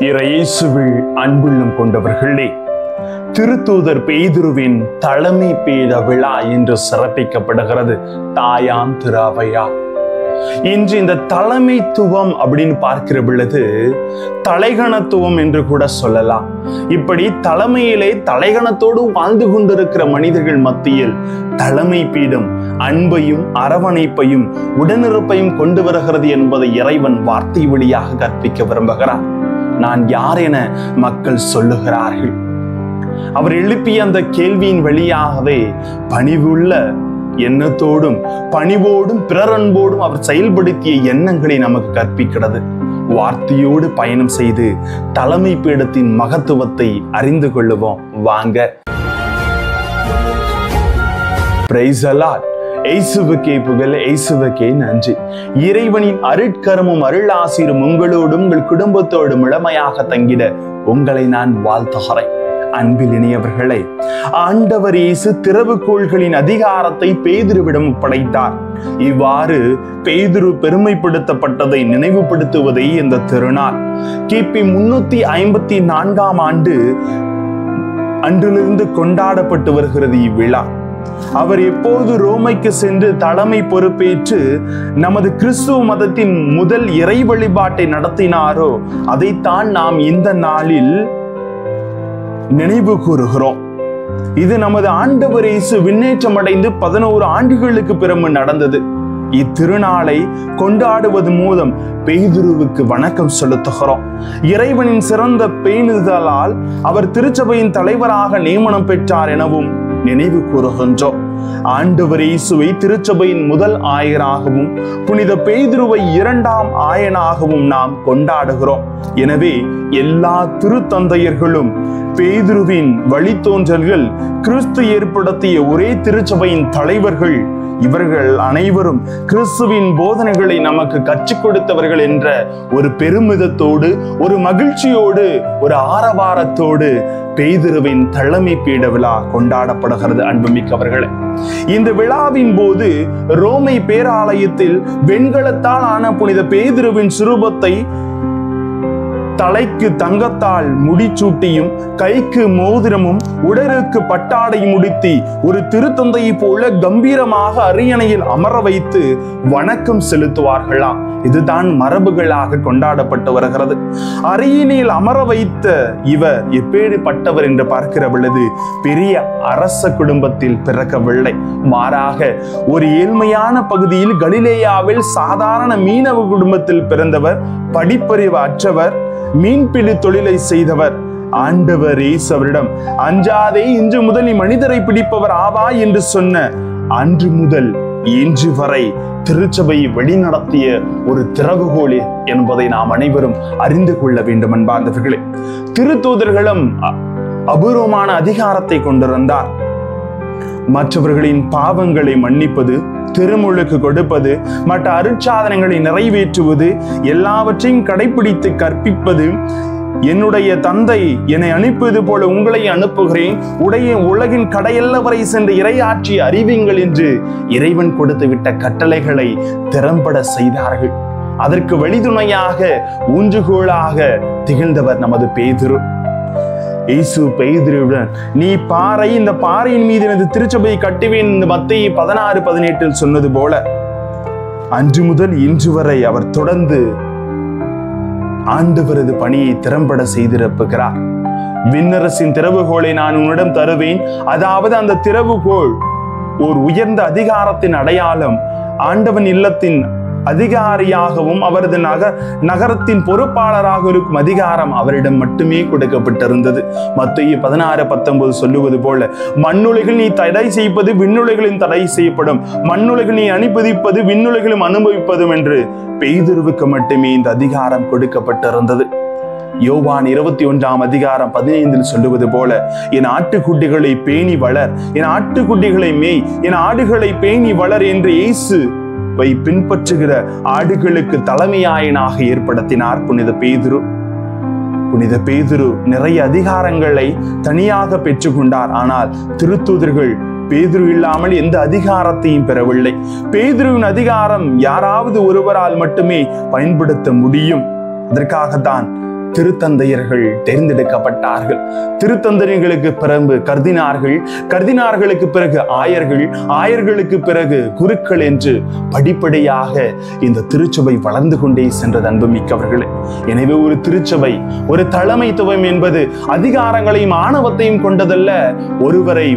இயேசுவில் அன்புள்ளம் கொண்டவர்களே, திருத்தூதர் பேதுருவின் தலைமை பீட விழா என்று சிறப்பிக்கப்படுகிறது தாயாம் திரு அவையார். இன்று இந்த தலைமைத்துவம் அப்படின்னு பார்க்கிற பொழுது தலைகணத்துவம் என்று கூட சொல்லலாம். இப்படி தலைமையிலே தலைகணத்தோடு வாழ்ந்து கொண்டிருக்கிற மனிதர்கள் மத்தியில் தலைமை பீடம் அன்பையும் அரவணைப்பையும் உடனிருப்பையும் கொண்டு வருகிறது என்பதை இறைவன் வார்த்தை வழியாக கற்பிக்க விரும்புகிறார். நான் யார் என மக்கள் சொல்லுகிறார்கள். அவர் எழுப்பிய அந்த கேள்வியின் வழியாகவே பணிவுள்ள எண்ணத்தோடும் பணிவோடும் பிறரன்போடும் அவர் செயல்படுத்திய எண்ணங்களை நமக்கு கற்பிக்கிறது. வார்த்தையோடு பயணம் செய்து தலைமை பீடத்தின் மகத்துவத்தை அறிந்து கொள்ளுவோம் வாங்க. Praise the Lord. இயேசுவுக்கே புகழ், இயேசுவுக்கே நன்றி. இறைவனின் அருட்கரமும் அருளாசிரும் உங்களோடும் உங்கள் குடும்பத்தோடும் இளமையாக தங்கிட உங்களை நான் வாழ்த்துகிறேன். அன்பில் இனியவர்களே, ஆண்டவர் இயேசு திறவுகோள்களின் அதிகாரத்தை பேதுருவிடம் படைத்தார். இவ்வாறு பேதுரு பெருமைப்படுத்தப்பட்டதை நினைவுபடுத்துவதே இந்த திருநாள். கிபி 354 ஆண்டு அன்றிலிருந்து கொண்டாடப்பட்டு வருகிறது இவ்விழா. அவர் எப்போது ரோமைக்கு சென்று தலைமை பொறுப்பேற்று நமது கிறிஸ்துவ மதத்தின் முதல் இறை வழிபாட்டை நடத்தினாரோ அதைத்தான் நாம் இந்த நாளில் நினைவு கூறுகிறோம். இது நமது ஆண்டவர் இயேசு விண்ணேற்றம் அடைந்து 11 ஆண்டுகளுக்கு பிறகு நடந்தது. இத்திருநாளை கொண்டாடுவது மூலம் பேதுருவுக்கு வணக்கம் செலுத்துகிறோம். இறைவனின் சிறந்த பேணுதலால் அவர் திருச்சபையின் தலைவராக நியமனம் பெற்றார் எனவும் நினைவு கூறுகின்றோம். ஆண்டவர் இயேசுவை திருச்சபையின் முதல் ஆயராகவும் புனித பேதுருவை 2ஆம் ஆயனாகவும் நாம் கொண்டாடுகிறோம். எனவே எல்லா திருத்தந்தையர்களும் பேதுருவின் வழித்தோன்றல்கள், கிறிஸ்து ஏற்படுத்திய ஒரே திருச்சபையின் தலைவர்கள், இவர்கள் அனைவரும் கிறிஸ்துவின் போதனைகளை நமக்கு கற்றுக் கொடுத்தவர்கள் என்ற ஒரு பெருமிதத்தோடு, ஒரு மகிழ்ச்சியோடு, ஒரு ஆரவாரத்தோடு பேதுருவின் தலைமை பீட விழா கொண்டாடப்படுகிறது. அன்புமிக்கவர்களே, இந்த விழாவின் போது ரோமை பேராலயத்தில் வெண்கலத்தால் ஆன புனித பேதுருவின் சுரூபத்தை தலைக்கு தங்கத்தால் முடிச்சூட்டியும் கைக்கு மோதிரமும் உடலுக்கு பட்டாடையும் முடித்தி ஒரு திருத்தந்தையை போல கம்பீரமாக அரியணையில் அமர வைத்து வணக்கம் செலுத்துவார்களாம். இதுதான் மரபுகளாக கொண்டாடப்பட்டு வருகிறது. அரியணையில் அமர வைத்த இவர் எப்பேற்பட்டவர் என்று பார்க்கிற பொழுது பெரிய அரச குடும்பத்தில் பிறக்கவில்லை. மாறாக ஒரு ஏழ்மையான பகுதியில் கலிலேயாவில் சாதாரண மீனவ குடும்பத்தில் பிறந்தவர். படிப்பறிவு அற்றவர், மீன்பிடி தொழிலை செய்தவர். ஆண்டவர் இயேசு அவரிடம், அஞ்சாதே, இன்று முதல் நீ மனிதரை பிடிப்பவர் ஆவா என்று சொன்ன அன்று முதல் இன்று வரை திருச்சபையை வழிநடத்திய ஒரு திறவுகோல் என்பதை நாம் அனைவரும் அறிந்து கொள்ள வேண்டும். அன்பார்ந்தவர்களே, திருத்தூதர்களும் அபூர்வமான அதிகாரத்தை கொண்டிருந்தார். மற்றவர்களின் பாவங்களை மன்னிப்பது, திருமுழுக்கு கொடுப்பது, மற்ற அருட்சாதனங்களை நிறைவேற்றுவது, எல்லாவற்றையும் கடைபிடித்து கற்பிப்பது. என்னுடைய தந்தை என்னை அனுப்பியது போல உங்களை அனுப்புகிறேன், உலகின் கடையெல்ல வரை சென்று இறையாட்சி அறிவிங்கள் என்று இறைவன் கொடுத்து விட்ட கட்டளைகளை திறம்பட செய்தார்கள். அதற்கு வழிதுணையாக ஊன்றுகோலாக திகழ்ந்தவர் நமது பேதுரு. இயேசு பேதுருவுடன், நீ பாறை, இந்த பாறையின் மீது எனது திருச்சபையை கட்டுவேன் என்று மத்தேயு 16:18 சொன்னது போல அன்று முதல் இன்று வரை அவர் தொடர்ந்து ஆண்டவரது பணியை திறம்பட செய்திருப்புகிறார். விண்ணரசின் திறவுகோலை நான் உன்னிடம் தருவேன். அதாவது அந்த திறவுகோல் ஒரு உயர்ந்த அதிகாரத்தின் அடையாளம். ஆண்டவன் இல்லத்தின் அதிகாரியாகவும் அவரது நகரத்தின் பொறுப்பாளராக இருக்கும் அதிகாரம் அவரிடம் மட்டுமே கொடுக்கப்பட்டிருந்தது. மத்தேயு 16:19 சொல்லுவது போல, மண்ணுலகில் நீ தடை செய்வது விண்ணுலகிலும் தடை செய்யப்படும், மண்ணுலகில் நீ அனுமதிப்பது விண்ணுலகிலும் அனுபவிப்பதும் என்று பேதுருவுக்கு மட்டுமே இந்த அதிகாரம் கொடுக்கப்பட்டிருந்தது. யோவான் 21:15 சொல்லுவது போல, என் ஆட்டுக்குட்டிகளை பேணி வளர், என் ஆட்டுக்குட்டிகளை மேய், என் ஆடுகளை பேணி வளர் என்று இயேசு பின்பற்றுகிற ஆடுகளுக்கு தலைமையாயனாக ஏற்படுத்தினார் புனித பேதுரு. புனித பேதுரு நிறைய அதிகாரங்களை தனியாக பெற்றுக்கொண்டார். ஆனால் திருத்தூதர்கள் பேதுரு இல்லாமல் எந்த அதிகாரத்தையும் பெறவில்லை. பேதுருவின் அதிகாரம் யாராவது ஒருவரால் மட்டுமே பயன்படுத்த முடியும். அதற்காகத்தான் திருத்தந்தையர்கள் தேர்ந்தெடுக்கப்பட்டார்கள். திருத்தந்தையர்களுக்கு பிறகு கர்தினார்கள், கர்தினார்களுக்கு பிறகு ஆயர்கள், ஆயர்களுக்கு பிறகு குருக்கள் என்று படிப்படியாக இந்த திருச்சபை வளர்ந்து கொண்டே சென்றது. அன்புமிக்கவர்களே, எனவே ஒரு திருச்சபை, ஒரு தலைமைத்துவம் என்பது அதிகாரங்களையும் ஆணவத்தையும் கொண்டதல்ல, ஒருவரை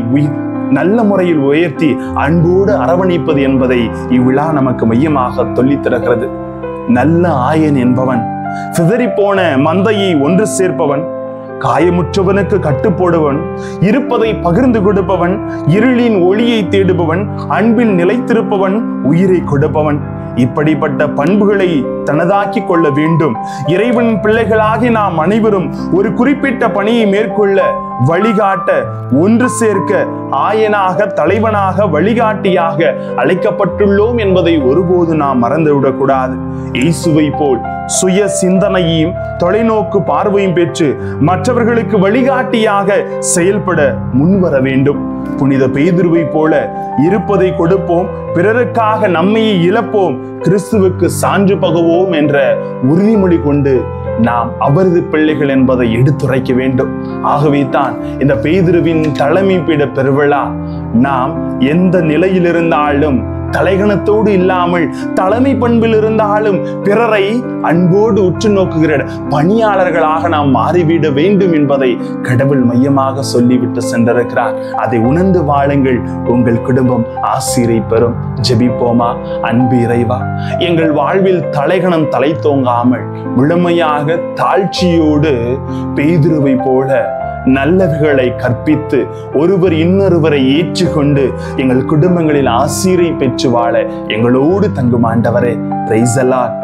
நல்ல முறையில் உயர்த்தி அன்போடு அரவணைப்பது என்பதை இவ்விழா நமக்கு மையமாக சொல்லித் தருகிறது. நல்ல ஆயன் என்பவன் சிதறிப்போன மந்தையை ஒன்று சேர்ப்பவன், காயமுற்றவனுக்கு கட்டுப்போடுவன், இருப்பதை பகிர்ந்து கொடுப்பவன், இருளின் ஒளியை தேடுபவன், அன்பில் நிலைத்திருப்பவன், உயிரை கொடுப்பவன். இப்படிப்பட்ட பண்புகளை தனதாக்கி கொள்ள வேண்டும். இறைவன் பிள்ளைகளாகி நாம் அனைவரும் ஒரு குறிப்பிட்ட பணியை மேற்கொள்ள, வழிகாட்ட, ஒன்று சேர்க்க ஆயனாக, தலைவனாக, வழிகாட்டியாக அழைக்கப்பட்டுள்ளோம் என்பதை ஒருபோது நாம் மறந்துவிடக்கூடாது. இயேசுவை போல் சுய சிந்தனையையும் தொலைநோக்கு பார்வையும் பெற்று மற்றவர்களுக்கு வழிகாட்டியாக செயல்பட முன்வர வேண்டும். புனித பேதுருவை போல இருப்பதை கொடுப்போம், பிறருக்காக நம்மையை இழப்போம், கிறிஸ்துவுக்கு சான்று பகுவோம் என்ற உறுதிமொழி கொண்டு நாம் அவரது பிள்ளைகள் என்பதை எடுத்துரைக்க வேண்டும். ஆகவே தான் இந்த பேதுருவின் தலைமை பீட பெருவிழா நாம் எந்த நிலையில் இருந்தாலும், தலைகணத்தோடு இல்லாமல், தலைமை பண்பில் இருந்தாலும் பிறரை அன்போடு உற்று நோக்குகிற பணியாளர்களாக நாம் மாறிவிட வேண்டும் என்பதை கடவுள் மையமாக சொல்லிவிட்டு சென்றிருக்கிறார். அதை உணர்ந்து வாழுங்கள், உங்கள் குடும்பம் ஆசீரை பெறும். ஜெபிப்போமா. அன்பு இறைவா, எங்கள் வாழ்வில் தலைகணம் தலை தோங்காமல் முழுமையாக தாழ்ச்சியோடு பேதுருவை போல நல்லவைகளை கற்பித்து ஒருவர் இன்னொருவரை ஏற்றுக்கொண்டு எங்கள் குடும்பங்களில் ஆசீரை பெற்று வாழ எங்களோடு தங்கும் ஆண்டவரே, பிரைஸ் தி லார்ட்.